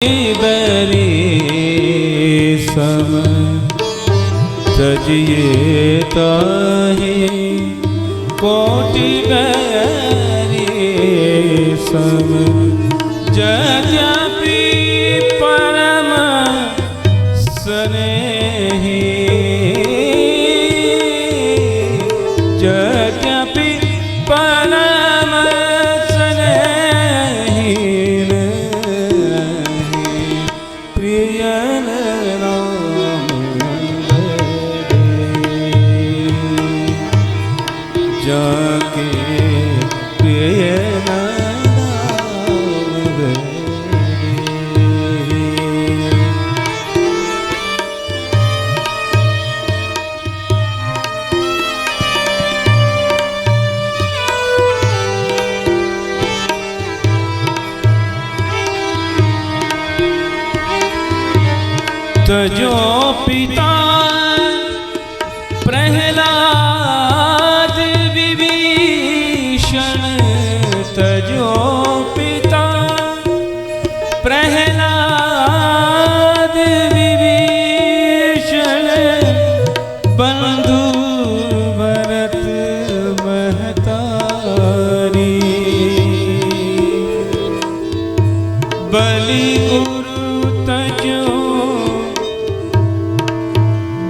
बैरी सम तजिए ताहि कोटि बैरी सम यद्यपि परम स्नेही यद्यपि परम स्नेही प्रिय राम जाके प्रिय तजो पिता प्रहलाद विभीषण तजो पिता प्रहलाद विभीषण बंधु भरत महतारी बलि गुरु तजो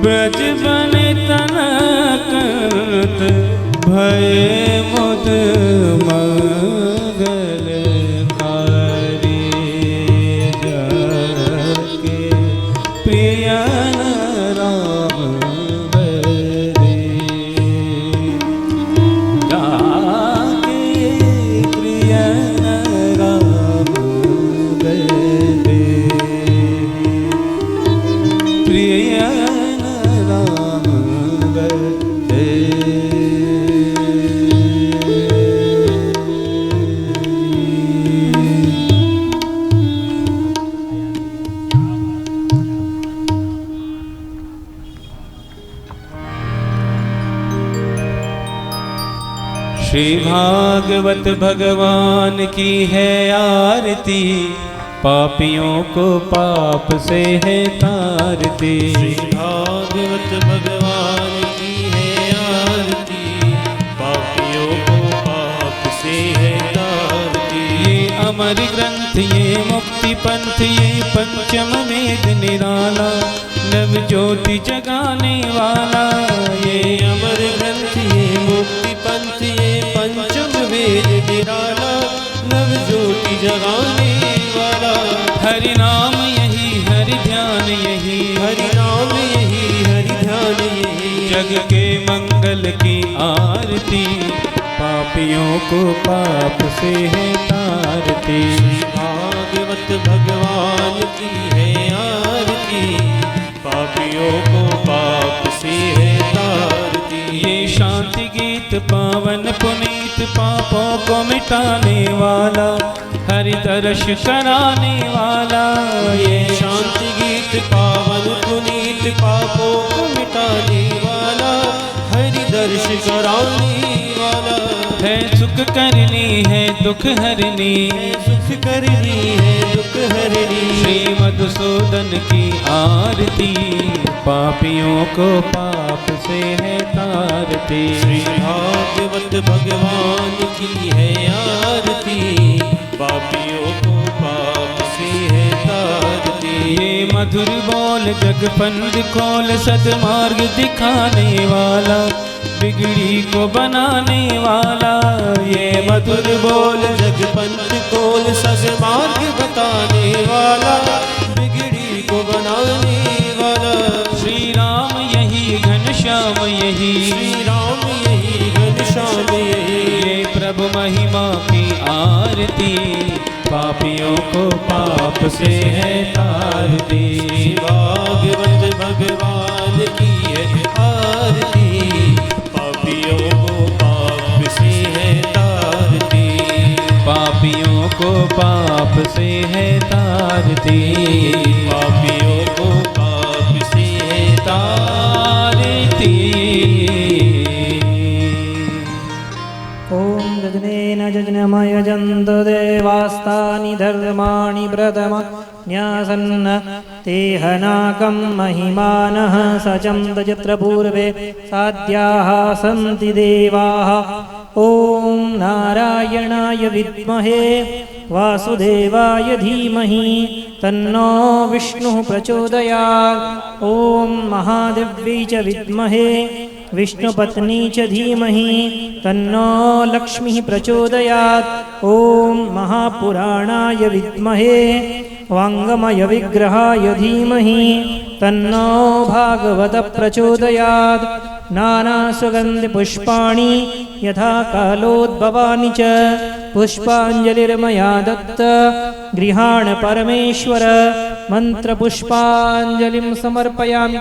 ब्रज बन तनकत भय मुद मंगलकारी जाके प्रिय राम बरे जाके प्रिय राम बरे प्रिय श्री भागवत भगवान की है आरती पापियों को पाप से है तारती। श्री भागवत भगवान की है आरती पापियों को पाप से है तारती। ये अमर ग्रंथ ये मुक्ति पंथ ये पंचम वेद निराला नव ज्योति जगाने वाला। ये अमर ग्रंथ ये मुक्ति पंथ ये पंचम वेद निराला नव ज्योति जगाने वाला। हरि नाम यही हरि ध्यान यही हरि नाम यही हरि ध्यान यही जग के मंगल की आरती पापियों को पाप से है तारती। भागवत भगवान की है आरती पापियों को पाप से है तारती। ये शांति गीत पावन पुनीत पापों को मिटाने वाला हरि दर्श कराने वाला। ये शांति गीत पावन पुनीत पापों को मिटाने वाला हरि दर्श कराने वाला। है सुख करनी है दुख हरनी सुख करनी है दुख हरनी। श्री मधुसूदन की आरती पापियों को पाप से है तारती। श्री भागवत भगवान की है आरती पापियों को पाप से है तारती। ये मधुर बोल जगपंद खोल सदमार्ग दिखाने वाला बिगड़ी को बनाने वाला। ये मधुर बोल जगपंथ खोल सदमार्ग बताने वाला बिगड़ी को बनाने वाला। श्री राम यही घनश्याम यही श्री राम यही घनश्याम यही ये प्रभु महिमा की आरती पापियों को पाप से है तारती। भागवत भगवान की है आरती पापियों को पाप से है तारती। पापियों को पाप से है तारती। पापियों को पाप से है तारती। जजनेन जजनमयजन्तु देवास्तानि धर्माणि प्रथम न्यासन्न ते हनाकं महिमानः सचं तजत्र पूर्वे साध्याः सन्ति देवाः ॐ नारायणाय विद्महे वासुदेवाय धीमहि तन्नो विष्णुः प्रचोदयात् ॐ महादेव्यै च विद्महे विष्णुपत्नी च धीमहि तन्नो लक्ष्मीः प्रचोदयात् ॐ महापुराणाय विद्महे वाङ्गमयविग्रहाय धीमहि तन्नो भागवतः प्रचोदयात् नानासुगन्धिपुष्पाणि यथा कालोद्भवानि च पुष्पाञ्जलिर्मया दत्त गृहाण परमेश्वर मन्त्रपुष्पाञ्जलिं समर्पयामि।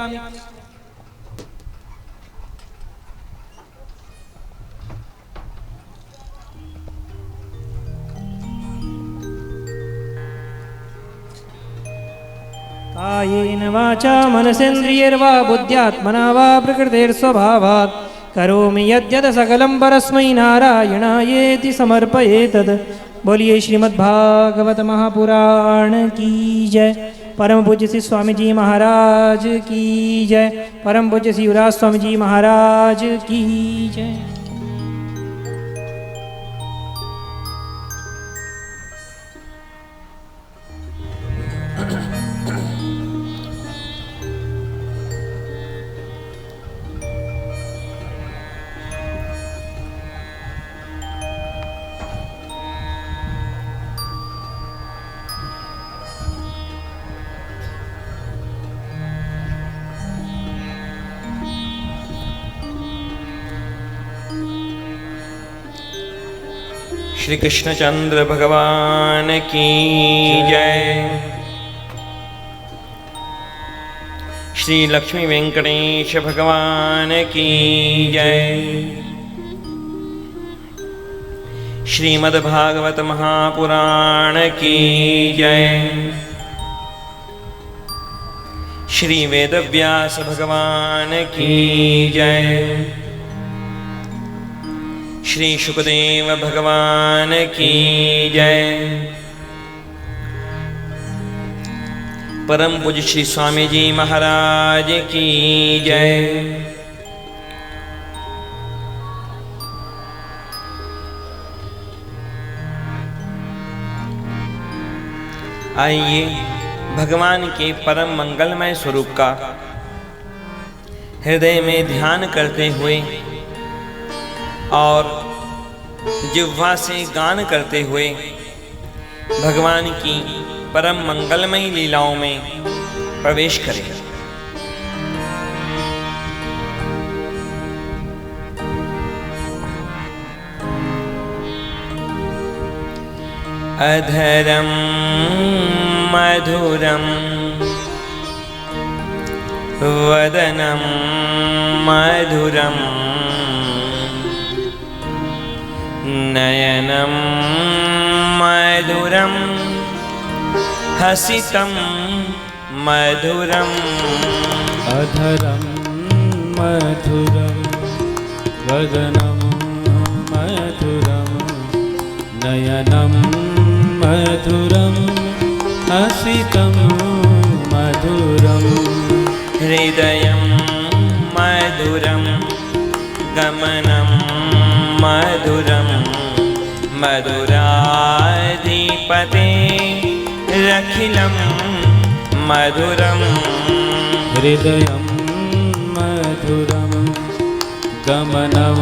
कायेन वाचा मनसेन्द्रियैर्वा बुद्ध्यात्मना वा प्रकृतेर्स्वभावात् करोमि यद्यत् सकलं परस्मै नारायणायेति समर्पयेतत्। बोलिए श्रीमद्भागवत महापुराण की जय। परम पूज्य श्री स्वामी जी महाराज की जय। परम पूज्य श्री युवराज स्वामी जी महाराज की जय। श्री कृष्णचंद्र भगवान की जय। श्री लक्ष्मी वेंकटेश भगवान की जय। श्रीमद्भागवत महापुराण की जय। श्री वेदव्यास भगवान की जय। श्री शुकदेव भगवान की जय। परम पूज्य श्री स्वामी जी महाराज की जय। आइए भगवान के परम मंगलमय स्वरूप का हृदय में ध्यान करते हुए और जिह्वा से गान करते हुए भगवान की परम मंगलमयी लीलाओं में प्रवेश करें। अधरम मधुरम वदनम मधुरम नयनं मधुरं हसितं मधुरम् अधरं मधुरं वदनं मधुरं नयनं मधुरं हसितं मधुरं हृदयं मधुरं गमनं मधुरं मधुराधिपतेरखिलं मधुरं हृदयं मधुरं गमनं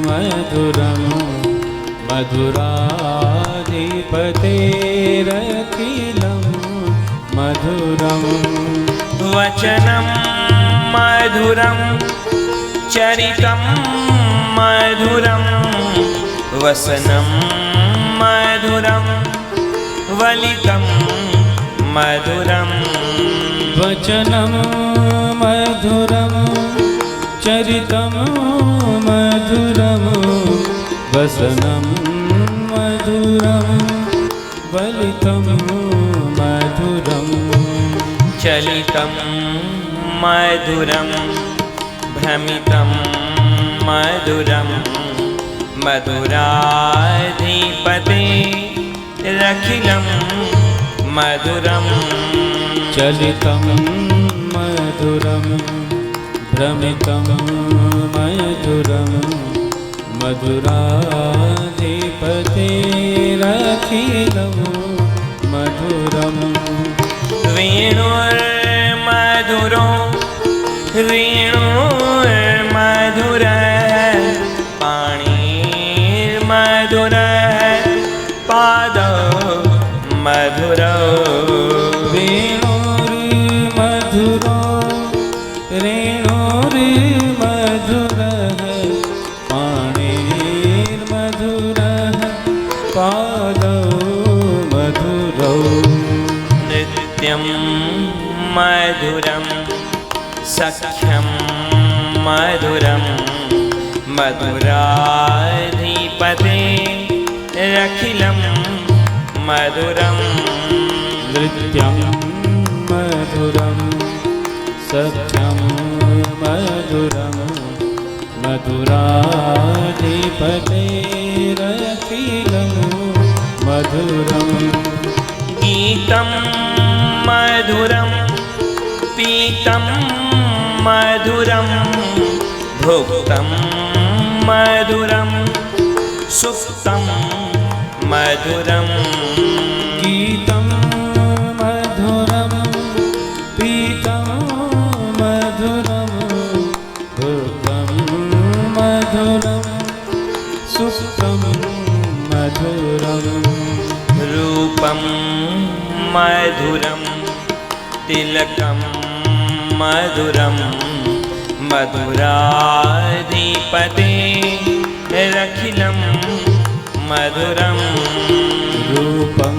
मधुरं मधुराधिपतेरखिलं मधुरं वचनं मधुरं चरितं मधुरं वसनं मधुरं वलितं मधुरं वचनं मधुरं चरितं मधुरं वसनं मधुरं वलितं मधुरं चलितं मधुरं भ्रमितं मधुरं मधुराधिपतेरखिलं मधुरम चलितं मधुरं भ्रमितं मधुरं मधुराधिपतेरखिलं मधुरम् वेणुर्मधुरो वेणुर्मधुरः पाणिर्मधुरः पादौ मधुरौ वेणुर्मधुरो रेणुर्मधुरः पाणिर्मधुरः पादौ मधुरौ नृत्यं मधुरं सख्यं मधुरं मधुराधिपतेरखिलं मधुरम् नृत्यं मधुरं सख्यं मधुरं मधुराधिपतेरखिलं मधुरम् गीतं मधुरं पीतं मधुरं भुक्तं मधुरं सुप्तं मधुरम् गीतं मधुरं पीतं मधुरं भुक्तं मधुरं सुप्तं मधुरम् रूपं मधुरं तिलकं मधुरं मधुराधिपतेरखिलं मधुरम् रूपं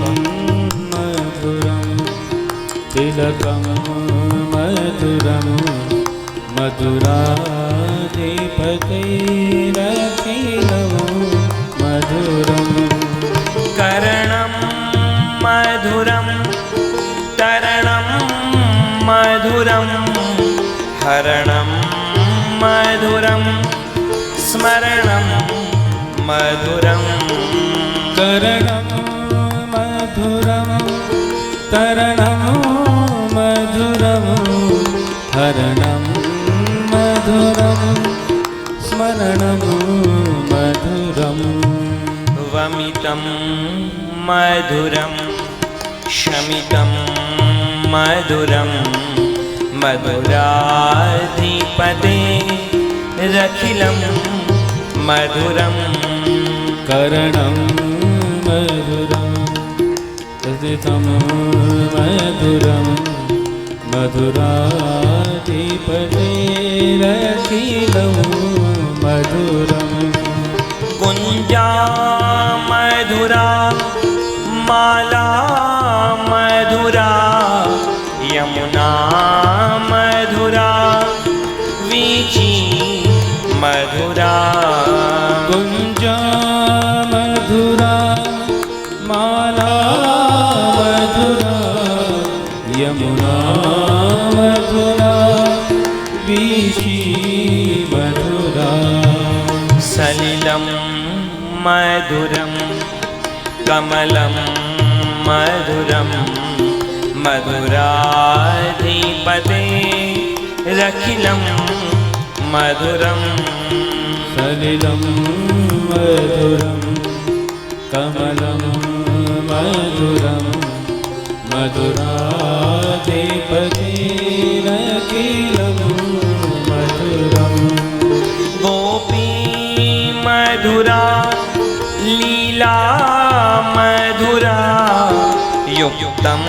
मधुरं तिलकं मधुरं मधुराधिपतेरखिलं मधुरम् कर्णं मधुरं तरणं मधुरं हरणं मधुरं स्मरणं मधुरम् करणं मधुरं तरणं मधुरं हरणं मधुरं स्मरणं मधुरम् वमितं मधुरं शमितं मधुरं मधुराधिपतेरखिलं मधुरम् करणं मधुरं रसितं मधुरं मधुराधिपतेरखिलं मधुरम् कुञ्जा मधुरा माला मधुरा यमुना मधुरा वीची मधुरा कुञ्जा मधुरा माला मधुरा यमुना मधुरा वीची मधुरा सलिलं मधुरं कमलं मधुरं मधुराधिपतेरखिलं मधुरम् सलिलं मधुरं कमलं मधुरं मधुराधिपतेरखिलं मधुरम् गोपी मधुरा लीला मधुरा युक्तं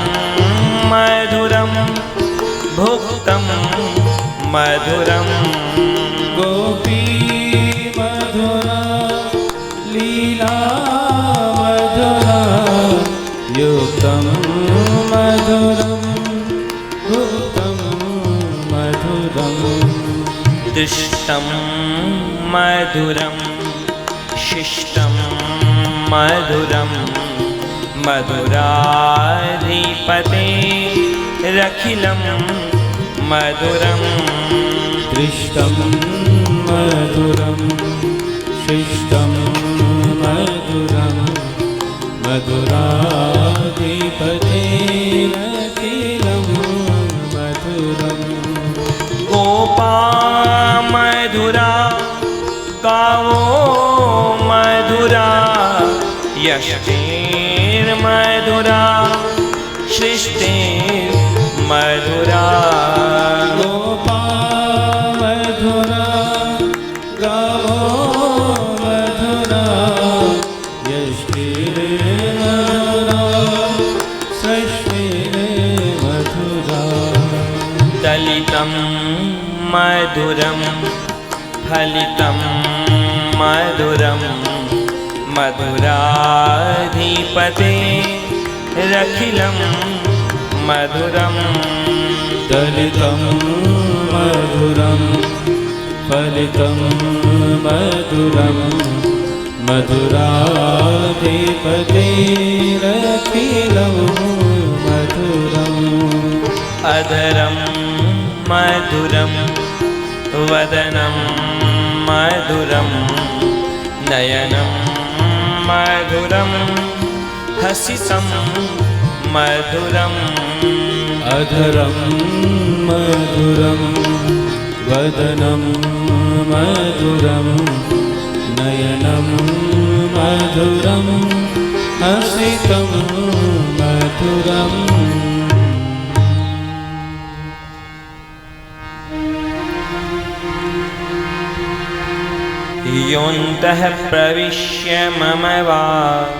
मधुरं भुक्तं मधुरम् गोपी मधुरा लीला मधुरा युक्तं मधुरं भुक्तं मधुरम् दुष्टं मधुरं शिष्टं मधुरं मधुराधिपतेरखिलं मधुरम् दृष्टं मधुरं शिष्टं मधुरं मधुराधिपतेरखिलं रखिलं मधुरम् गोपा मधुरा गावो मधुरा यष्टिर्मधुरा सृष्टिर्मधुरा गोपा मधुरा गावो मधुरा यष्टिर्मधुरा सृष्टिर्मधुरा दलितं मधुरं फलितं मधुरं मधुराधिपते रखिलं मधुरम् दलितं मधुरं फलितं मधुरं मधुराधिपतिरखिलं मधुरम् अधरं मधुरं वदनं मधुरं नयनं मधुरं हसितं मधुरम् अधरं मधुरं वदनं मधुरं नयनं मधुरं हसितं मधुरम् योऽन्तः प्रविश्य मम वाचमिमां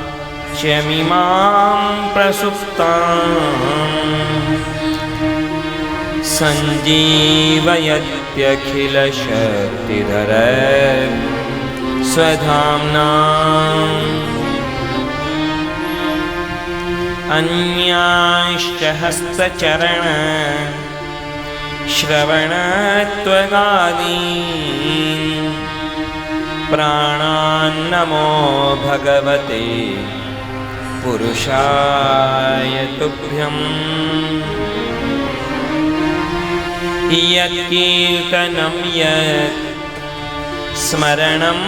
प्रसुप्ताम् सञ्जीवयत्यखिलशक्तिधर स्वधाम्ना अन्याश्च हस्तचरण श्रवणत्वगादीन् प्राणान्नमो भगवते पुरुषाय तुभ्यम् यत्कीर्तनं यत् स्मरणं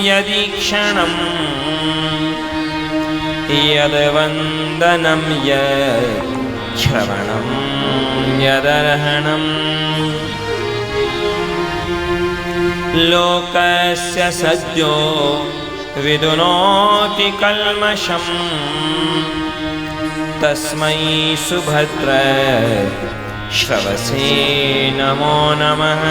यदीक्षणं यद्वन्दनं यत् श्रवणं यदर्हणम् लोकस्य सद्यो विदुनोति कल्मषम् तस्मै सुभद्र श्रवसे नमो नमः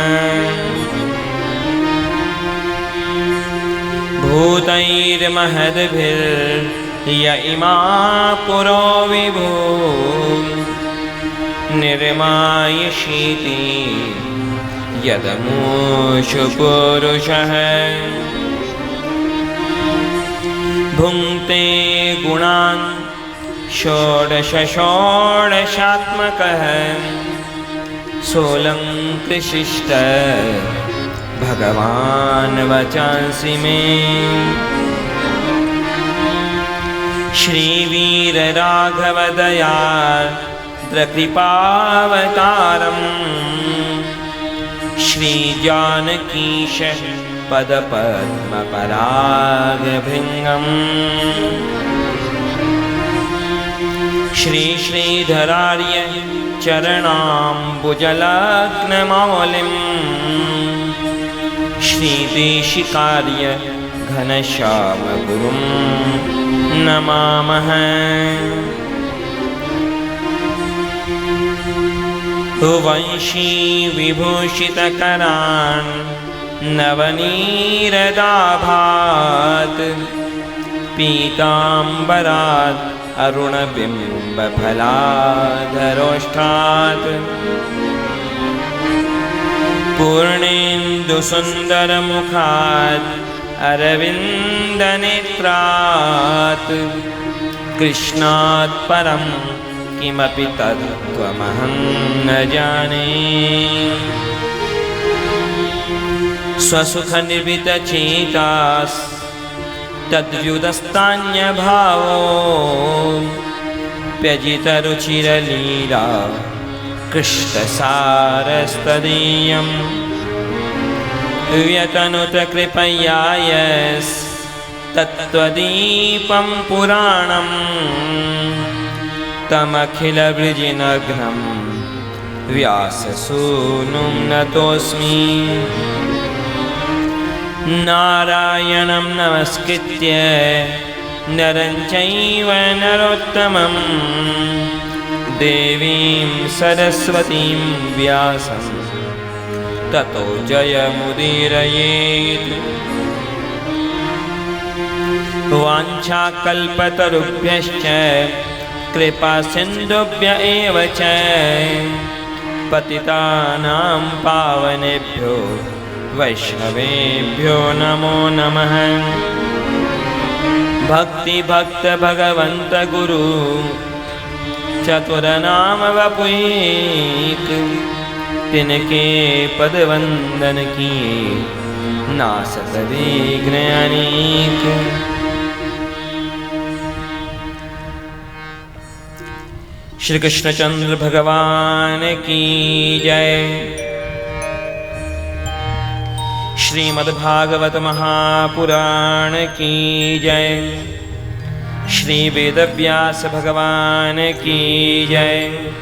भूतैर्महद्भिर्य इमा पुरो विभो निर्मायिषीति यदमूषु पुरुषः भुङ्क्ते गुणान् षोडशात्मकः सोऽलङ्कृशिष्ट भगवान् वचांसि मे श्रीवीरराघवदयार्द्रकृपावतारम् श्रीजानकीश पदपद्मपरागभृङ्गम् श्रीधरार्य चरणाम्बुजलग्नमौलिम् श्रीदेशिकार्य घनश्यामगुरुं नमामः वंशी विभूषितकरान् नवनीरदाभात् पीताम्बरात् अरुणबिम्बफलाधरोष्ठात् पूर्णेन्दुसुन्दरमुखात् अरविन्दनेत्रात् कृष्णात् परं किमपि तत्त्वमहं न जाने स्वसुखनिर्भितचेतास् तद्व्युदस्तान्यभावो व्यजितरुचिरलीला कृष्णसारस्तदीयम् व्यतनुतकृपया यस्तत्त्वदीपं पुराणम् तमखिलवृजिनघ्नं व्याससूनुं नतोऽस्मि। नारायणं नमस्कृत्य नरं चैव नरोत्तमं देवीं सरस्वतीं व्यासं ततो जयमुदीरयेत्। वाञ्छाकल्पतरुभ्यश्च कृपासिन्धुभ्य एव च पतितानां पावनेभ्यो वैष्णवेभ्यो नमो नमः। भक्ति भक्त भगवंत गुरु चतुरनाम वपुक तिनके पद वंदन किए नासत विघ्न अनेक। श्री कृष्णचंद्र भगवान की जय। श्रीमद्भागवत महापुराण की जय। श्री वेदव्यास भगवान की जय।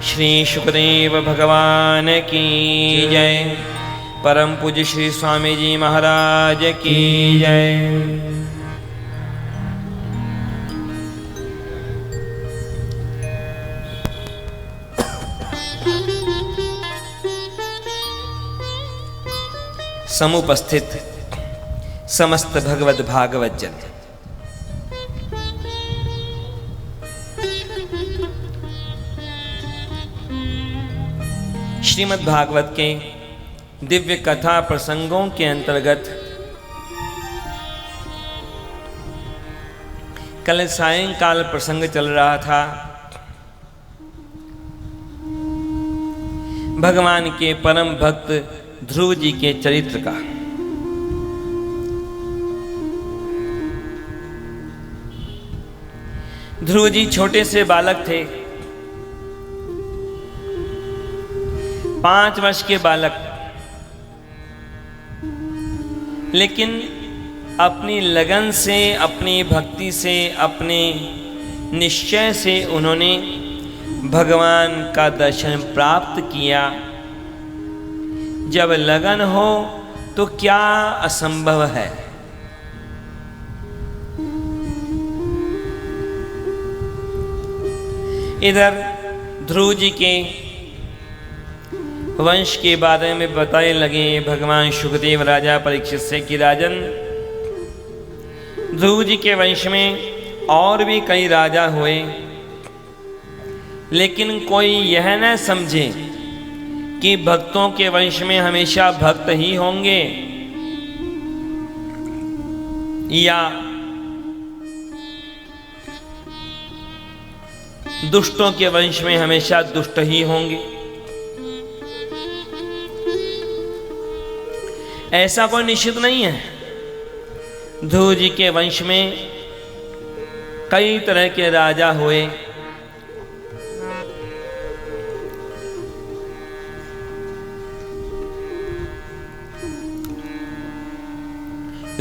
श्री सुखदेव भगवान की जय। परम पूज्य श्री स्वामी जी महाराज की जय। समुपस्थित समस्त भगवत भागवत जन, श्रीमद् भागवत के दिव्य कथा प्रसंगों के अंतर्गत कल सायंकाल प्रसंग चल रहा था भगवान के परम भक्त ध्रुव जी के चरित्र का। ध्रुव जी छोटे से बालक थे, 5 वर्ष के बालक, लेकिन अपनी लगन से, अपनी भक्ति से, अपने निश्चय से उन्होंने भगवान का दर्शन प्राप्त किया। जब लगन हो तो क्या असंभव है। इधर ध्रुव जी के वंश के बारे में बताने लगे भगवान सुखदेव राजा परीक्षित से कि राजन, ध्रुव जी के वंश में और भी कई राजा हुए, लेकिन कोई यह न समझे कि भक्तों के वंश में हमेशा भक्त ही होंगे या दुष्टों के वंश में हमेशा दुष्ट ही होंगे। ऐसा कोई निश्चित नहीं है। ध्रुव जी के वंश में कई तरह के राजा हुए,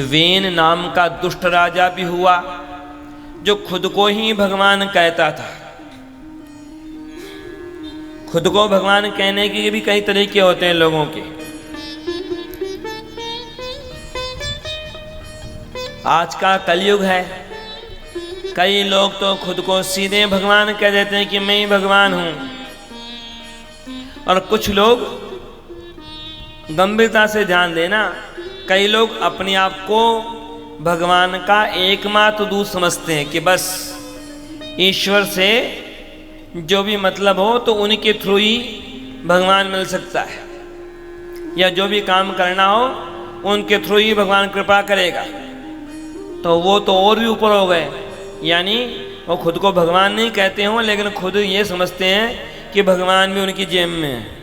वेन नाम का दुष्ट राजा भी हुआ जो खुद को ही भगवान कहता था। खुद को भगवान कहने के भी कई तरीके होते हैं लोगों के। आज का कलयुग है, कई लोग तो खुद को सीधे भगवान कह देते हैं कि मैं ही भगवान हूं, और कुछ लोग गंभीरता से ध्यान देना, कई लोग अपने आप को भगवान का एकमात्र दूत समझते हैं कि बस ईश्वर से जो भी मतलब हो तो उनके थ्रू ही भगवान मिल सकता है, या जो भी काम करना हो उनके थ्रू ही भगवान कृपा करेगा। तो वो तो और भी ऊपर हो गए, यानी वो खुद को भगवान नहीं कहते हों लेकिन खुद ये समझते हैं कि भगवान भी उनकी जेब में है।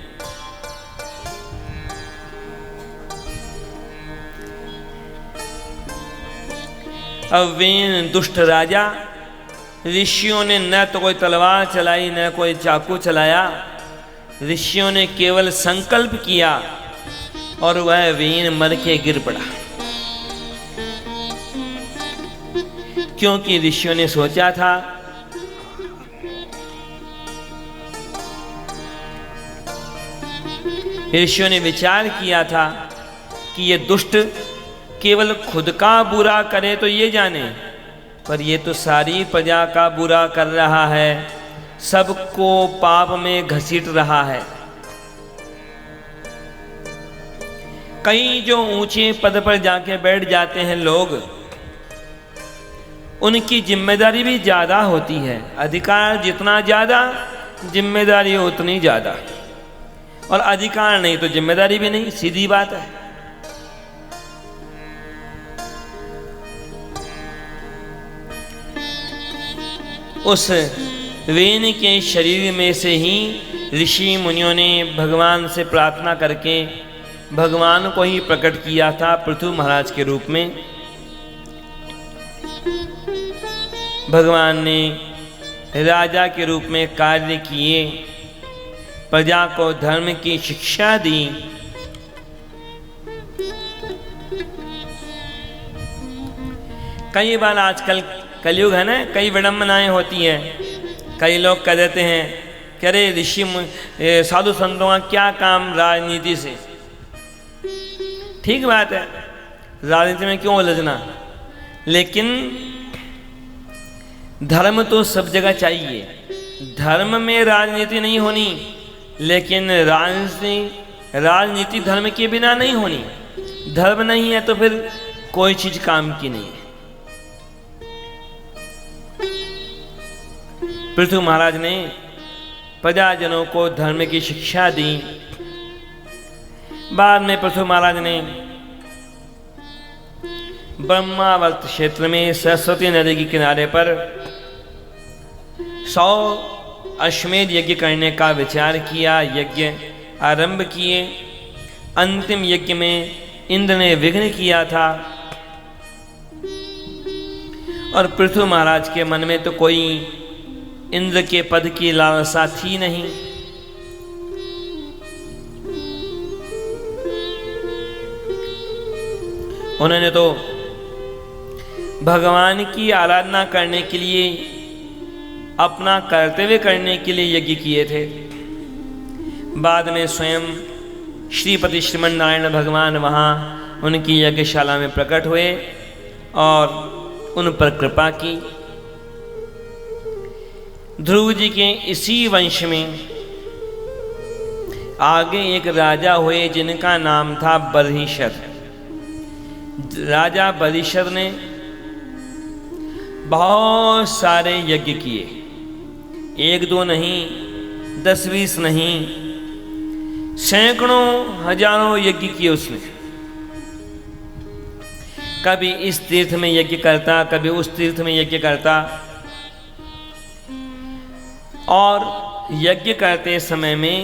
अब वे दुष्ट राजा, ऋषियों ने न तो कोई तलवार चलाई न कोई चाकू चलाया, ऋषियों ने केवल संकल्प किया और वह वीण मर के गिर पड़ा, क्योंकि ऋषियों ने सोचा था ऋषियों ने विचार किया था कि ये दुष्ट केवल खुद का बुरा करे तो ये जाने, पर ये तो सारी प्रजा का बुरा कर रहा है, सबको पाप में घसीट रहा है। कई जो ऊंचे पद पर जाके बैठ जाते हैं लोग, उनकी जिम्मेदारी भी ज़्यादा होती है। अधिकार जितना ज़्यादा, जिम्मेदारी उतनी ज़्यादा। और अधिकार नहीं तो जिम्मेदारी भी नहीं, सीधी बात है। उस वेन के शरीर में से ही ऋषि मुनियों ने भगवान से प्रार्थना करके भगवान को ही प्रकट किया था पृथु महाराज के रूप में। भगवान ने राजा के रूप में कार्य किए, प्रजा को धर्म की शिक्षा दी। कई बार आजकल कलयुग है ना, कई विडंबनाएं होती हैं। कई लोग कह देते हैं कि अरे ऋषि साधु संतों का क्या काम राजनीति से। ठीक बात है, राजनीति में क्यों उलझना, लेकिन धर्म तो सब जगह चाहिए। धर्म में राजनीति नहीं होनी, लेकिन राजनीति धर्म के बिना नहीं होनी। धर्म नहीं है तो फिर कोई चीज काम की नहीं है। पृथु महाराज ने प्रजाजनों को धर्म की शिक्षा दी। बाद में पृथु महाराज ने ब्रह्मावर्त क्षेत्र में सरस्वती नदी के किनारे पर 100 अश्वमेध यज्ञ करने का विचार किया, यज्ञ आरंभ किए। अंतिम यज्ञ में इंद्र ने विघ्न किया था और पृथु महाराज के मन में तो कोई इंद्र के पद की लालसा थी नहीं। उन्होंने तो भगवान की आराधना करने के लिए, अपना कर्तव्य करने के लिए यज्ञ किए थे। बाद में स्वयं श्रीपति श्रीमन नारायण भगवान वहाँ उनकी यज्ञशाला में प्रकट हुए और उन पर कृपा की। ध्रुव जी के इसी वंश में आगे एक राजा हुए जिनका नाम था बर्हिशर। राजा बर्हिशर ने बहुत सारे यज्ञ किए, 1-2 नहीं, 10-20 नहीं, सैकड़ों हजारों यज्ञ किए उसने। कभी इस तीर्थ में यज्ञ करता, कभी उस तीर्थ में यज्ञ करता। और यज्ञ करते समय में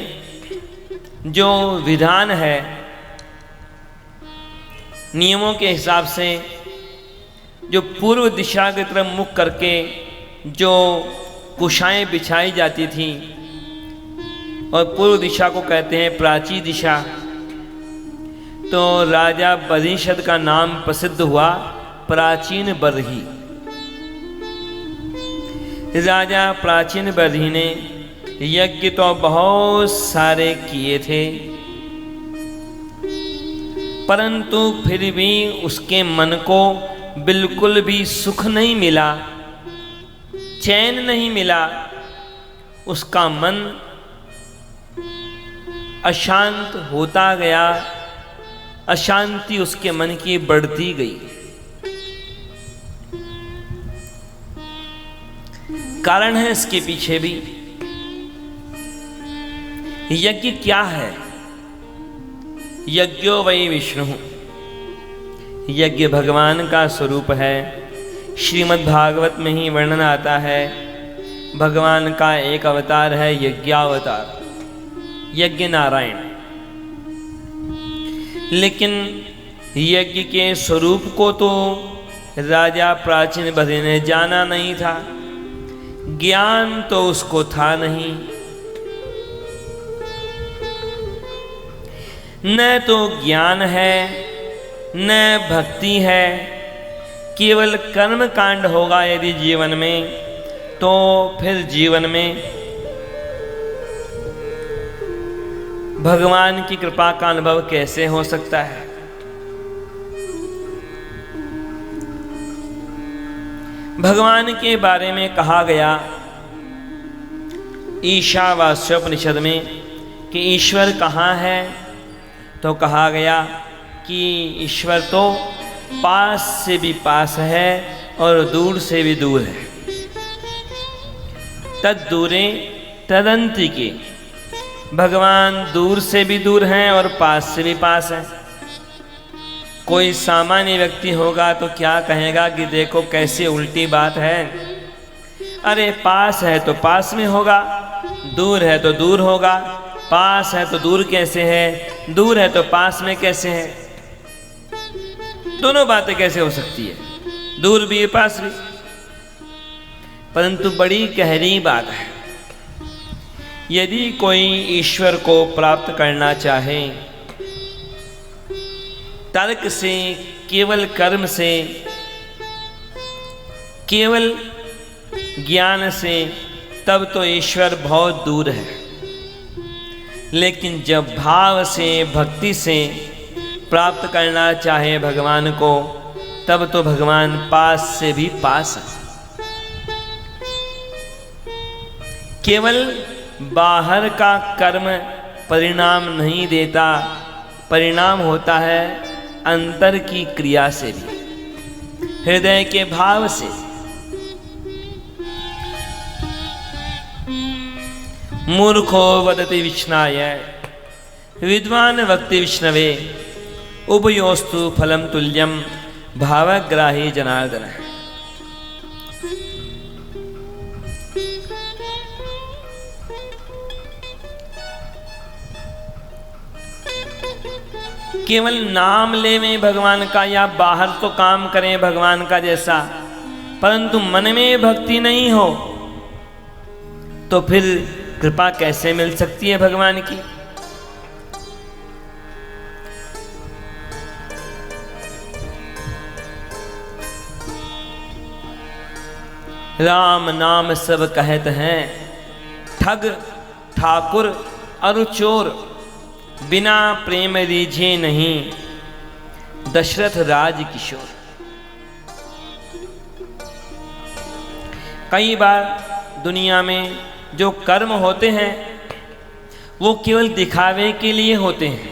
जो विधान है, नियमों के हिसाब से जो पूर्व दिशा की तरफ मुख करके जो कुशाएं बिछाई जाती थी, और पूर्व दिशा को कहते हैं प्राची दिशा, तो राजा बर्हिशर का नाम प्रसिद्ध हुआ प्राचीन बर्ही। राजा प्राचीन बर्ही ने यज्ञ तो बहुत सारे किए थे, परंतु फिर भी उसके मन को बिल्कुल भी सुख नहीं मिला, चैन नहीं मिला। उसका मन अशांत होता गया, अशांति उसके मन की बढ़ती गई। कारण है इसके पीछे भी। यज्ञ क्या है? यज्ञो वै विष्णु, यज्ञ भगवान का स्वरूप है। श्रीमद् भागवत में ही वर्णन आता है, भगवान का एक अवतार है यज्ञावतार, यज्ञ नारायण। लेकिन यज्ञ के स्वरूप को तो राजा प्राचीन बर्ही ने जाना नहीं था, ज्ञान तो उसको था नहीं। न तो ज्ञान है न भक्ति है, केवल कर्म कांड होगा यदि जीवन में, तो फिर जीवन में भगवान की कृपा का अनुभव कैसे हो सकता है? भगवान के बारे में कहा गया ईशावास्योपनिषद में कि ईश्वर कहाँ है, तो कहा गया कि ईश्वर तो पास से भी पास है और दूर से भी दूर है। तद दूरे तदंतिके, भगवान दूर से भी दूर हैं और पास से भी पास हैं। कोई सामान्य व्यक्ति होगा तो क्या कहेगा कि देखो कैसी उल्टी बात है, अरे पास है तो पास में होगा, दूर है तो दूर होगा, पास है तो दूर कैसे है, दूर है तो पास में कैसे है? दोनों बातें कैसे हो सकती है, दूर भी पास भी? परंतु बड़ी गहरी बात है। यदि कोई ईश्वर को प्राप्त करना चाहे तर्क से, केवल कर्म से, केवल ज्ञान से, तब तो ईश्वर बहुत दूर है। लेकिन जब भाव से, भक्ति से प्राप्त करना चाहे भगवान को, तब तो भगवान पास से भी पास है। केवल बाहर का कर्म परिणाम नहीं देता, परिणाम होता है अंतर की क्रिया से भी, हृदय के भाव से। मूर्खो वदति विष्णाय विद्वान वक्ति विष्णवे उभयोस्तु फलम तुल्यम भावग्राही जनार्दन। केवल नाम ले में भगवान का या बाहर तो काम करें भगवान का जैसा, परंतु मन में भक्ति नहीं हो तो फिर कृपा कैसे मिल सकती है भगवान की? राम नाम सब कहत हैं, ठग ठाकुर और चोर, बिना प्रेम रीझे नहीं दशरथ राज किशोर। कई बार दुनिया में जो कर्म होते हैं वो केवल दिखावे के लिए होते हैं,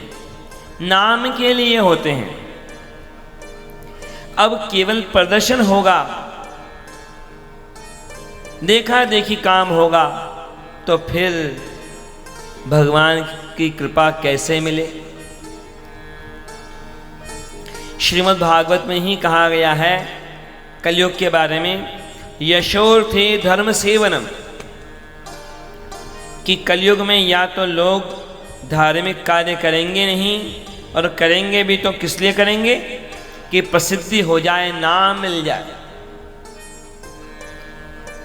नाम के लिए होते हैं। अब केवल प्रदर्शन होगा, देखा देखी काम होगा, तो फिर भगवान की कृपा कैसे मिले? श्रीमद् भागवत में ही कहा गया है कलयुग के बारे में, यशोर्थे धर्म सेवनम, कि कलयुग में या तो लोग धार्मिक कार्य करेंगे नहीं, और करेंगे भी तो किस लिए करेंगे कि प्रसिद्धि हो जाए, नाम मिल जाए।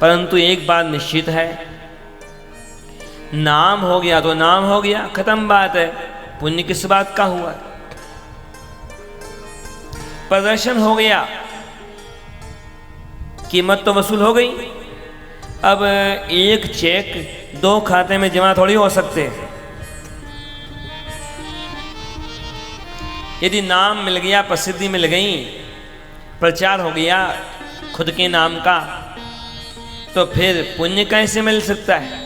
परंतु एक बात निश्चित है, नाम हो गया तो नाम हो गया, खत्म बात है, पुण्य किस बात का हुआ? प्रदर्शन हो गया, कीमत तो वसूल हो गई। अब एक चेक दो खाते में जमा थोड़ी हो सकते। यदि नाम मिल गया, प्रसिद्धि मिल गई, प्रचार हो गया खुद के नाम का, तो फिर पुण्य कैसे मिल सकता है?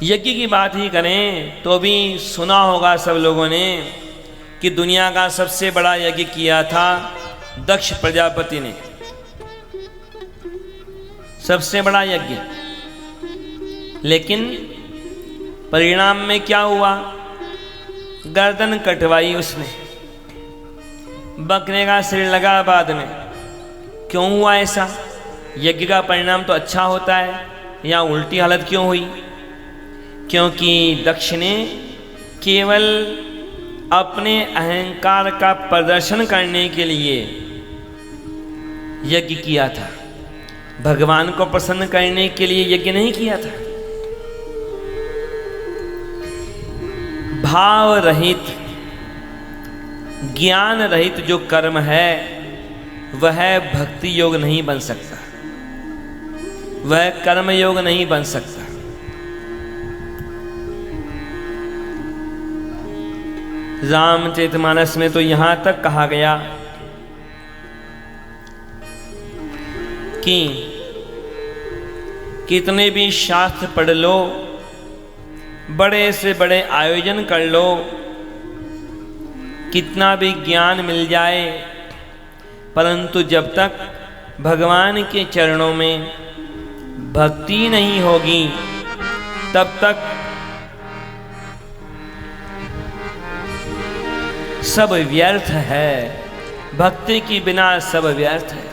यज्ञ की बात ही करें तो भी सुना होगा सब लोगों ने कि दुनिया का सबसे बड़ा यज्ञ किया था दक्ष प्रजापति ने, सबसे बड़ा यज्ञ। लेकिन परिणाम में क्या हुआ? गर्दन कटवाई उसने, बकरे का सिर लगा बाद में। क्यों हुआ ऐसा? यज्ञ का परिणाम तो अच्छा होता है, या उल्टी हालत क्यों हुई? क्योंकि दक्ष ने केवल अपने अहंकार का प्रदर्शन करने के लिए यज्ञ किया था, भगवान को प्रसन्न करने के लिए यज्ञ नहीं किया था। भाव रहित, ज्ञान रहित जो कर्म है वह भक्ति योग नहीं बन सकता, वह कर्म योग नहीं बन सकता। रामचरितमानस में तो यहां तक कहा गया कि कितने भी शास्त्र पढ़ लो, बड़े से बड़े आयोजन कर लो, कितना भी ज्ञान मिल जाए, परंतु जब तक भगवान के चरणों में भक्ति नहीं होगी तब तक सब व्यर्थ है। भक्ति के बिना सब व्यर्थ है।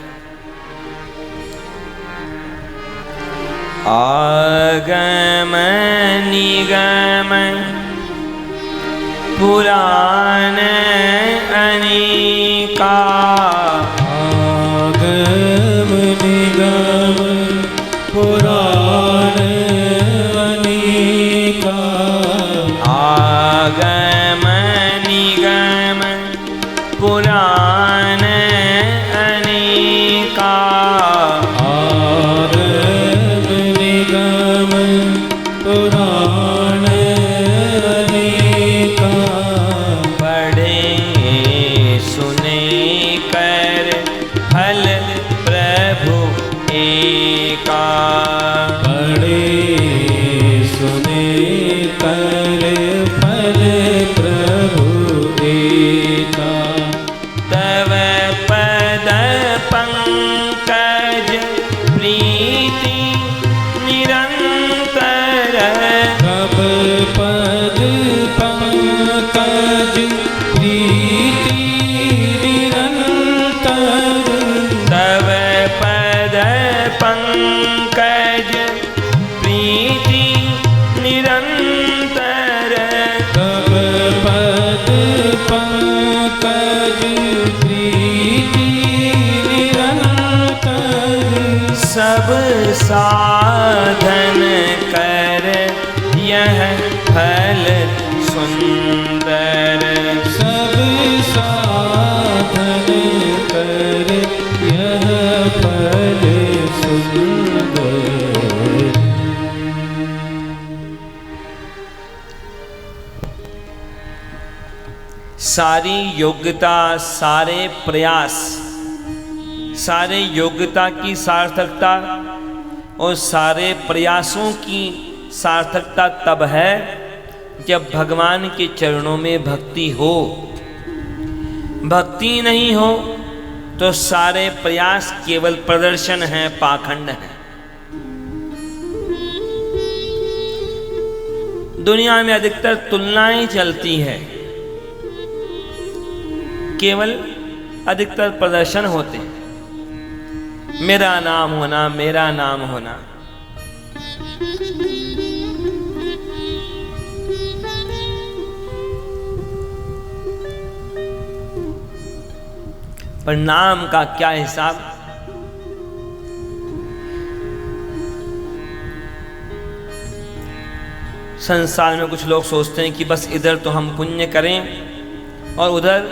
आगम निगम पुराण अनेका, आगम निगम पुराण अनेका, आगम निगम पुराण अनेका, आगम निगम पुराण अनेका, पढ़े सुने कर फल प्रभु एका, पढ़े सुने कर फल प्रभु एका, तव पद पंकज प्रीति निरंतर, तब पद पंकज प्रीति निरंतर, तव पद पंकज प्रीति निरंतर, तब पद पंकज प्रीति निरंतर, सब साधन कर यह फल सुंदर, सब साधन कर यह फल सुंदर। सारी योग्यता, सारे प्रयास, सारे योग्यता की सार्थकता और सारे प्रयासों की सार्थकता तब है जब भगवान के चरणों में भक्ति हो। भक्ति नहीं हो तो सारे प्रयास केवल प्रदर्शन है, पाखंड है। दुनिया में अधिकतर तुलनाएं चलती है, केवल अधिकतर प्रदर्शन होते हैं। मेरा नाम होना, मेरा नाम होना। पर नाम का क्या हिसाब? संसार में कुछ लोग सोचते हैं कि बस इधर तो हम पुण्य करें और उधर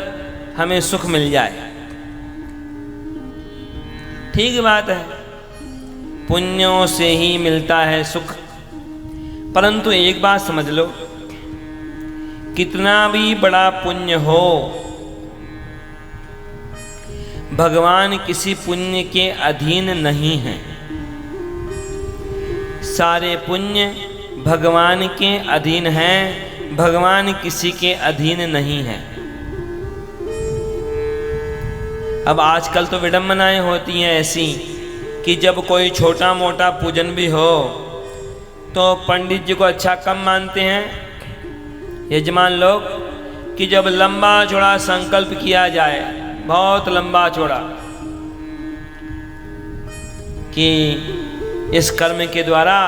हमें सुख मिल जाए। ठीक बात है, पुण्यों से ही मिलता है सुख। परंतु एक बात समझ लो, कितना भी बड़ा पुण्य हो, भगवान किसी पुण्य के अधीन नहीं है। सारे पुण्य भगवान के अधीन हैं, भगवान किसी के अधीन नहीं है। अब आजकल तो विडंबनाएं होती हैं ऐसी कि जब कोई छोटा मोटा पूजन भी हो तो पंडित जी को अच्छा कम मानते हैं यजमान लोग, कि जब लंबा चौड़ा संकल्प किया जाए, बहुत लंबा चौड़ा, कि इस कर्म के द्वारा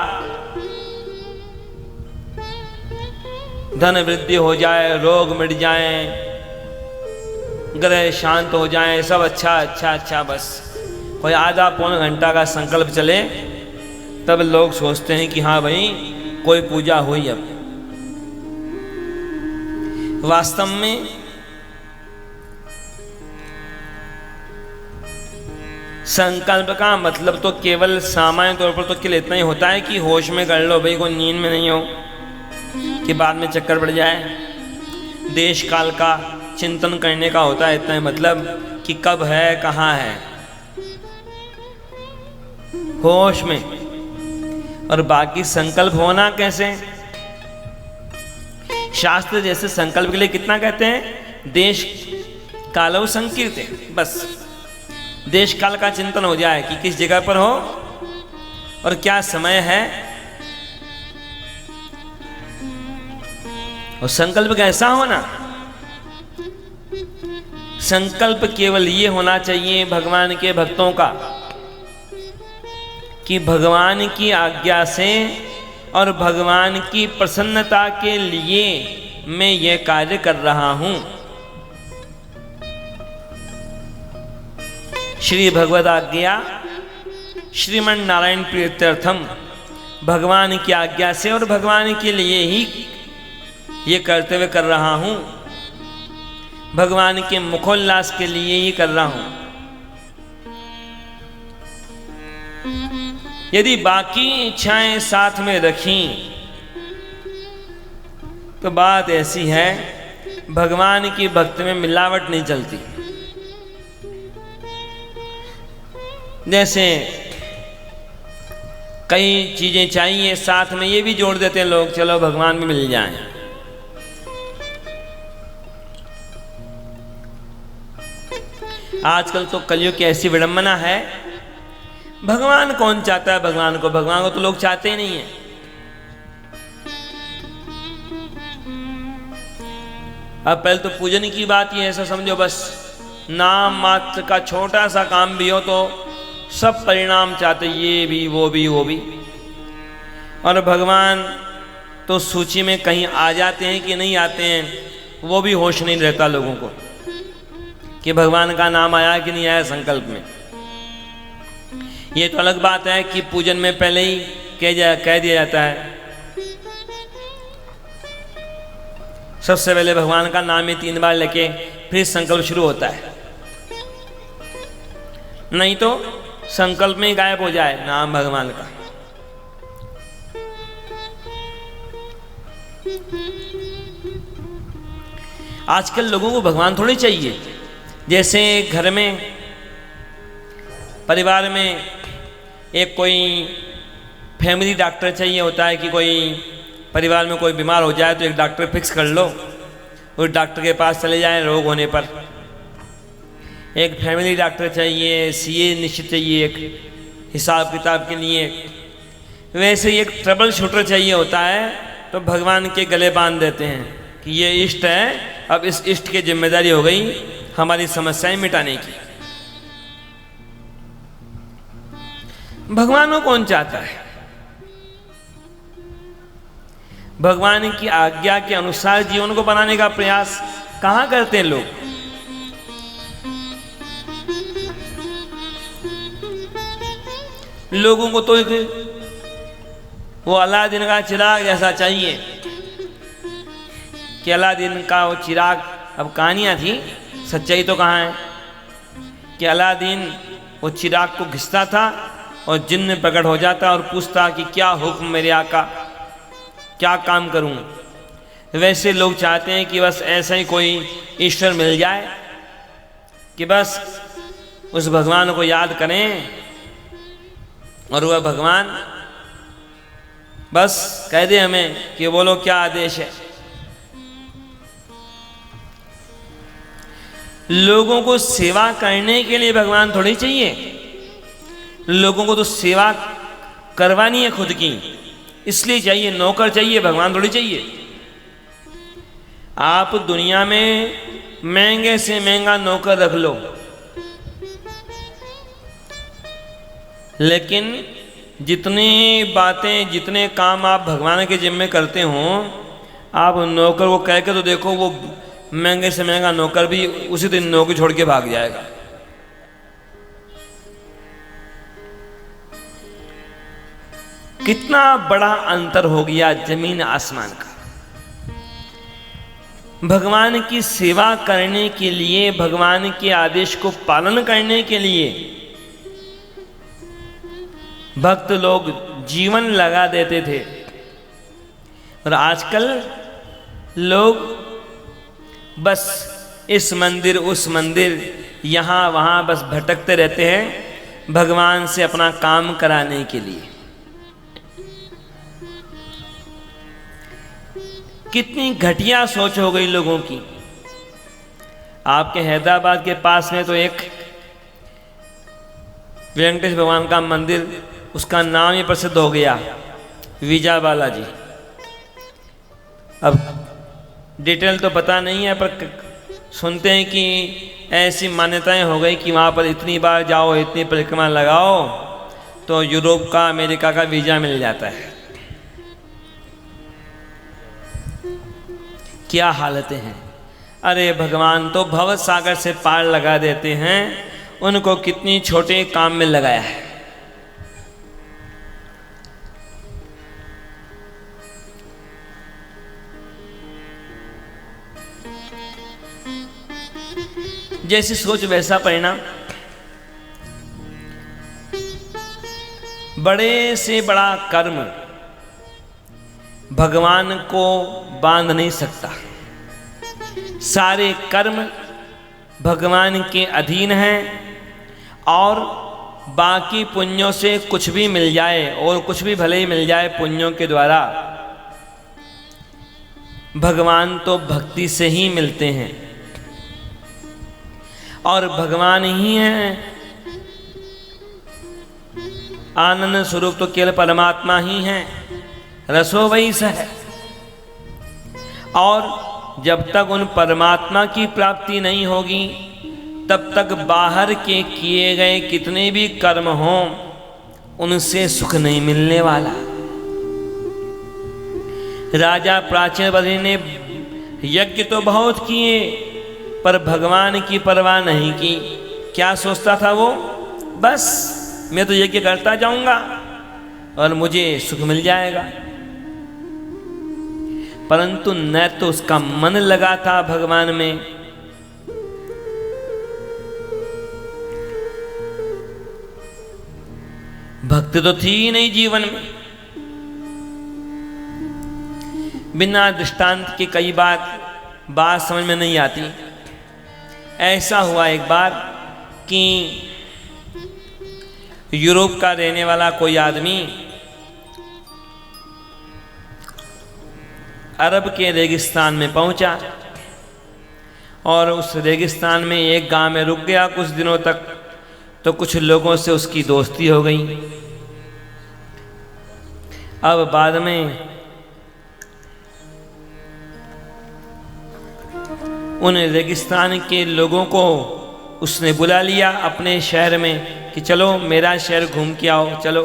धन वृद्धि हो जाए, रोग मिट जाए, ग्रह शांत हो जाए, सब अच्छा अच्छा अच्छा। बस कोई आधा पौन घंटा का संकल्प चले तब लोग सोचते हैं कि हाँ भाई कोई पूजा हुई। अब वास्तव में संकल्प का मतलब तो केवल सामान्य तौर पर तो केवल इतना ही होता है कि होश में कर लो भाई, कोई नींद में नहीं हो कि बाद में चक्कर पड़ जाए। देश काल का चिंतन करने का होता है इतना ही मतलब कि कब है कहाँ है, होश में। और बाकी संकल्प होना कैसे? शास्त्र जैसे संकल्प के लिए कितना कहते हैं? देश कालो संकीर्ते, बस देश काल का चिंतन हो जाए कि किस जगह पर हो और क्या समय है। और संकल्प कैसा होना? संकल्प केवल ये होना चाहिए भगवान के भक्तों का कि भगवान की आज्ञा से और भगवान की प्रसन्नता के लिए मैं ये कार्य कर रहा हूं। श्री भगवद आज्ञा श्रीमन नारायण प्रीत्यर्थम, भगवान की आज्ञा से और भगवान के लिए ही ये कर्तव्य कर रहा हूं, भगवान के मुखोल्लास के लिए ही कर रहा हूं। यदि बाकी इच्छाएं साथ में रखी तो बात ऐसी है, भगवान की भक्ति में मिलावट नहीं चलती। जैसे कई चीजें चाहिए साथ में ये भी जोड़ देते हैं लोग, चलो भगवान में मिल जाएं। आजकल तो कलयुग की ऐसी विडंबना है, भगवान कौन चाहता है भगवान को? भगवान को तो लोग चाहते ही नहीं है। अब पहले तो पूजन की बात ही ऐसा समझो, बस नाम मात्र का छोटा सा काम भी हो तो सब परिणाम चाहते, ये भी वो भी वो भी। और भगवान तो सूची में कहीं आ जाते हैं कि नहीं आते हैं, वो भी होश नहीं रहता लोगों को कि भगवान का नाम आया कि नहीं आया संकल्प में। ये तो अलग बात है कि पूजन में पहले ही कह दिया जाता है, सबसे पहले भगवान का नाम ही 3 बार लेके फिर संकल्प शुरू होता है। नहीं तो संकल्प में ही गायब हो जाए नाम भगवान का। आजकल लोगों को भगवान थोड़ी चाहिए। जैसे घर में परिवार में एक कोई फैमिली डॉक्टर चाहिए होता है कि कोई परिवार में कोई बीमार हो जाए तो एक डॉक्टर फिक्स कर लो, उस डॉक्टर के पास चले जाएं रोग होने पर। एक फैमिली डॉक्टर चाहिए, सीए निश्चित चाहिए एक हिसाब किताब के लिए। वैसे ही एक ट्रबल शूटर चाहिए होता है तो भगवान के गले बांध देते हैं कि ये इष्ट है, अब इस इष्ट की जिम्मेदारी हो गई हमारी समस्याएं मिटाने की। भगवान को कौन चाहता है? भगवान की आज्ञा के अनुसार जीवन को बनाने का प्रयास कहां करते हैं लोग? लोगों को तो वो अलादीन का चिराग जैसा चाहिए कि अलादीन का वो चिराग, अब कहानियां थी, सच्चाई तो कहाँ है कि अलादीन वो चिराग को घिसता था और जिन्न प्रकट हो जाता और पूछता कि क्या हुक्म मेरे आका, क्या काम करूं। वैसे लोग चाहते हैं कि बस ऐसा ही कोई ईश्वर मिल जाए कि बस उस भगवान को याद करें और वह भगवान बस कह दे हमें कि बोलो क्या आदेश है। लोगों को सेवा करने के लिए भगवान थोड़ी चाहिए, लोगों को तो सेवा करवानी है खुद की, इसलिए चाहिए, नौकर चाहिए, भगवान थोड़ी चाहिए। आप दुनिया में महंगे से महंगा नौकर रख लो, लेकिन जितनी बातें जितने काम आप भगवान के जिम्मे करते हो, आप नौकर को कह के तो देखो, वो महंगे से महंगा नौकर भी उसी दिन नौकरी छोड़ के भाग जाएगा। कितना बड़ा अंतर हो गया जमीन आसमान का। भगवान की सेवा करने के लिए, भगवान के आदेश को पालन करने के लिए भक्त लोग जीवन लगा देते थे, और आजकल लोग बस इस मंदिर उस मंदिर यहाँ वहाँ बस भटकते रहते हैं भगवान से अपना काम कराने के लिए। कितनी घटिया सोच हो गई लोगों की। आपके हैदराबाद के पास में तो एक वेंकटेश भगवान का मंदिर, उसका नाम ही प्रसिद्ध हो गया, विजय बालाजी। अब डिटेल तो पता नहीं है, पर सुनते हैं कि ऐसी मान्यताएं हो गई कि वहाँ पर इतनी बार जाओ, इतनी परिक्रमा लगाओ तो यूरोप का, अमेरिका का वीज़ा मिल जाता है। क्या हालतें हैं। अरे भगवान तो भव सागर से पार लगा देते हैं, उनको कितनी छोटे काम में लगाया है। जैसी सोच वैसा परिणाम। बड़े से बड़ा कर्म भगवान को बांध नहीं सकता। सारे कर्म भगवान के अधीन हैं, और बाकी पुण्यों से कुछ भी मिल जाए, और कुछ भी भले ही मिल जाए पुण्यों के द्वारा, भगवान तो भक्ति से ही मिलते हैं। और भगवान ही हैं, आनंद स्वरूप तो केवल परमात्मा ही हैं, रसो वही स है। और जब तक उन परमात्मा की प्राप्ति नहीं होगी, तब तक बाहर के किए गए कितने भी कर्म हों, उनसे सुख नहीं मिलने वाला। राजा प्राचीन बद्री ने यज्ञ तो बहुत किए, पर भगवान की परवाह नहीं की। क्या सोचता था वो? बस मैं तो यज्ञ करता जाऊंगा और मुझे सुख मिल जाएगा। परंतु न तो उसका मन लगा था भगवान में, भक्ति तो थी ही नहीं जीवन में। बिना दृष्टांत के कई बात समझ में नहीं आती। ऐसा हुआ एक बार कि यूरोप का रहने वाला कोई आदमी अरब के रेगिस्तान में पहुंचा, और उस रेगिस्तान में एक गांव में रुक गया कुछ दिनों तक। तो कुछ लोगों से उसकी दोस्ती हो गई। अब बाद में उन रेगिस्तान के लोगों को उसने बुला लिया अपने शहर में कि चलो मेरा शहर घूम के आओ, चलो।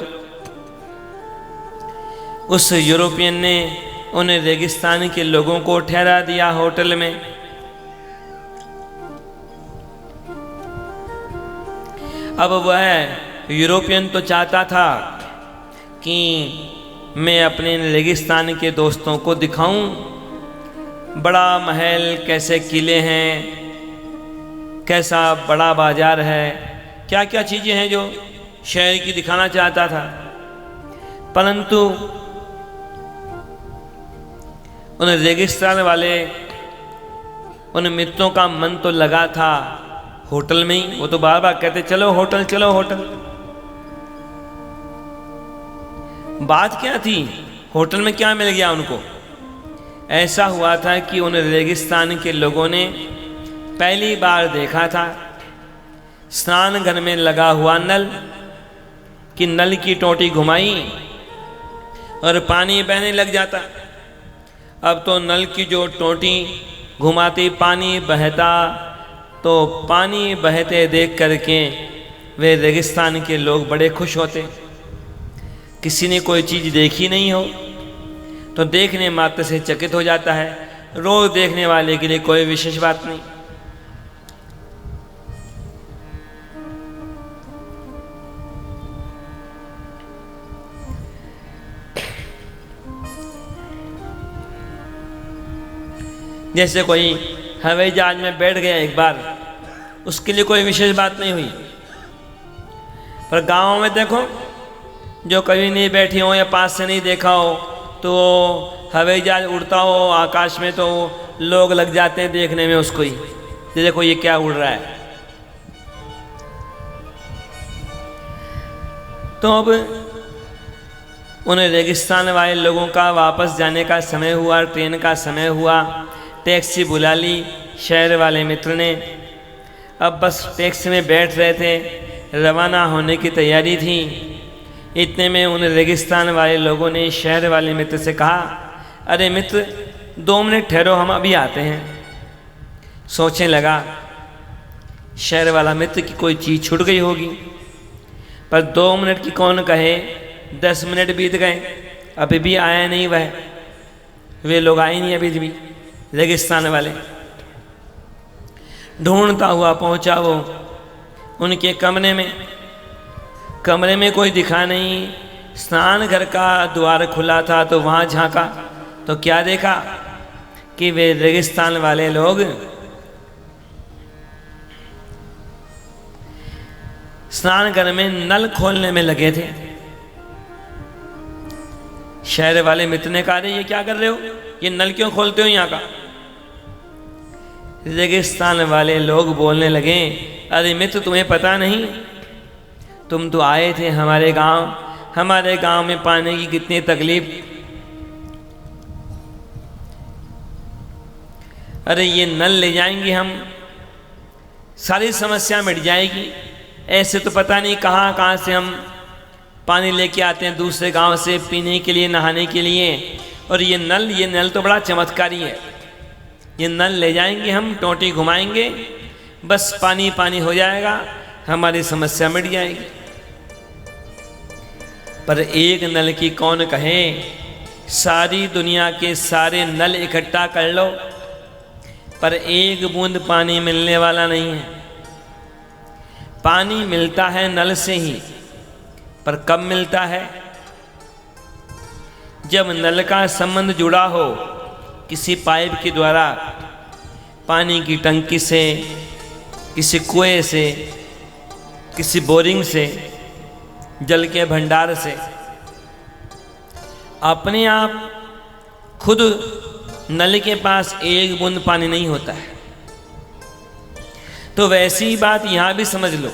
उस यूरोपियन ने उन रेगिस्तान के लोगों को ठहरा दिया होटल में। अब वह यूरोपियन तो चाहता था कि मैं अपने रेगिस्तान के दोस्तों को दिखाऊं बड़ा महल, कैसे किले हैं, कैसा बड़ा बाजार है, क्या क्या चीज़ें हैं जो शहर की दिखाना चाहता था। परंतु उन रेगिस्तान वाले उन मित्रों का मन तो लगा था होटल में ही। वो तो बार बार कहते चलो होटल, चलो होटल। बात क्या थी, होटल में क्या मिल गया उनको? ऐसा हुआ था कि उन रेगिस्तान के लोगों ने पहली बार देखा था स्नान घर में लगा हुआ नल, कि नल की टोंटी घुमाई और पानी बहने लग जाता। अब तो नल की जो टोंटी घुमाती पानी बहता, तो पानी बहते देख करके वे रेगिस्तान के लोग बड़े खुश होते। किसी ने कोई चीज़ देखी नहीं हो तो देखने मात्र से चकित हो जाता है। रोज देखने वाले के लिए कोई विशेष बात नहीं। जैसे कोई हवाई जहाज में बैठ गया एक बार, उसके लिए कोई विशेष बात नहीं हुई। पर गाँव में देखो, जो कभी नहीं बैठी हो या पास से नहीं देखा हो, तो हवाई जहाज उड़ता हो आकाश में तो लोग लग जाते हैं देखने में उसको ही, ये देखो ये क्या उड़ रहा है। तो अब उन रेगिस्तान वाले लोगों का वापस जाने का समय हुआ, ट्रेन का समय हुआ, टैक्सी बुला ली शहर वाले मित्र ने। अब बस टैक्सी में बैठ रहे थे, रवाना होने की तैयारी थी। इतने में उन रेगिस्तान वाले लोगों ने शहर वाले मित्र से कहा, अरे मित्र 2 मिनट ठहरो, हम अभी आते हैं। सोचने लगा शहर वाला मित्र की कोई चीज़ छूट गई होगी, पर 2 मिनट की कौन कहे, 10 मिनट बीत गए, अभी भी आया नहीं वह, वे लोग आए नहीं अभी भी रेगिस्तान वाले। ढूंढता हुआ पहुंचा वो उनके कमरे में कोई दिखा नहीं। स्नान घर का द्वार खुला था तो वहाँ झांका तो क्या देखा कि वे रेगिस्तान वाले लोग स्नान घर में नल खोलने में लगे थे। शहर वाले मित्र ने कहा, ये क्या कर रहे हो, ये नल क्यों खोलते हो यहाँ का। रेगिस्तान वाले लोग बोलने लगे, अरे मित्र तुम्हें पता नहीं, तुम तो आए थे हमारे गांव में पानी की कितनी तकलीफ। अरे ये नल ले जाएंगे हम, सारी समस्या मिट जाएगी। ऐसे तो पता नहीं कहाँ से हम पानी लेके आते हैं दूसरे गांव से पीने के लिए, नहाने के लिए, और ये नल तो बड़ा चमत्कारी है। ये नल ले जाएंगे हम, टोंटी घुमाएंगे, बस पानी पानी हो जाएगा, हमारी समस्या मिट जाएगी। पर एक नल की कौन कहे, सारी दुनिया के सारे नल इकट्ठा कर लो, पर एक बूंद पानी मिलने वाला नहीं है। पानी मिलता है नल से ही, पर कब मिलता है, जब नल का संबंध जुड़ा हो किसी पाइप के द्वारा, पानी की टंकी से, किसी कुएं से, किसी बोरिंग से, जल के भंडार से। अपने आप खुद नल के पास एक बूंद पानी नहीं होता है। तो वैसी ही बात यहाँ भी समझ लो,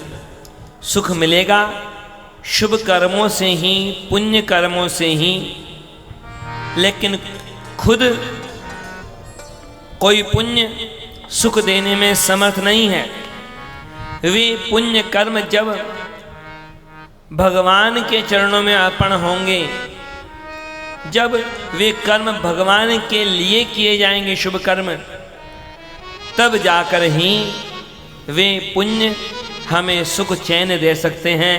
सुख मिलेगा शुभ कर्मों से ही, पुण्य कर्मों से ही, लेकिन खुद कोई पुण्य सुख देने में समर्थ नहीं है। वे पुण्य कर्म जब भगवान के चरणों में अर्पण होंगे, जब वे कर्म भगवान के लिए किए जाएंगे शुभ कर्म, तब जाकर ही वे पुण्य हमें सुख चैन दे सकते हैं।